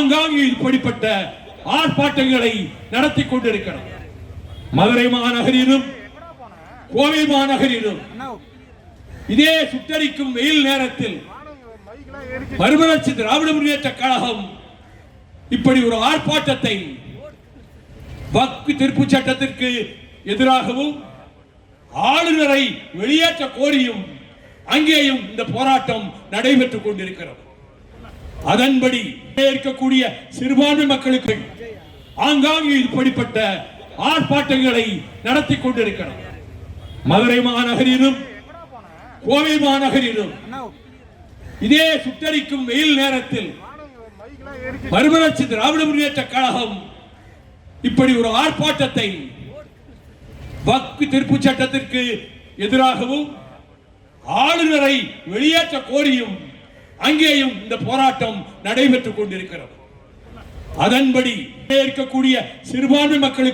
ஆங்காங்கே இப்படிப்பட்ட ஆர்ப்பாட்டங்களை நடத்தி கொண்டிருக்கிறோம். மதுரை மாநகரிலும் கோவை மாநகரிலும் இதே சுட்டரிக்கும் வெயில் நேரத்தில் மறுமலர்ச்சி திராவிட முன்னேற்ற கழகம் இப்படி ஒரு ஆர்ப்பாட்டத்தை வக்ஃப் திருப்பு சட்டத்திற்கு எதிராகவும் ஆளுநரை வெளியேற்ற கோரியும் அங்கேயும் இந்த போராட்டம் நடைபெற்றுக் கொண்டிருக்கிறது. அதன்படி இருக்கக்கூடிய சிறுபான்மை மக்களுக்கு ஆங்காங்கே இப்படிப்பட்ட ஆர்ப்பாட்டங்களை நடத்தி கொண்டிருக்கிறோம். மதுரை மாநகரிலும் கோவை மாநகரிலும் இதே சுட்டரிக்கும் வெயில் நேரத்தில் மறுமலர்ச்சி திராவிட முன்னேற்ற கழகம் இப்படி ஒரு ஆர்ப்பாட்டத்தை வக்ஃப் திருப்பு சட்டத்திற்கு எதிராகவும் ஆளுநரை வெளியேற்ற கோரியும் அங்கேயும் இந்த போராட்டம் நடைபெற்றுக் கொண்டிருக்கிறது. அதன்படி இருக்கக்கூடிய சிறுபான்மை மக்களுக்கு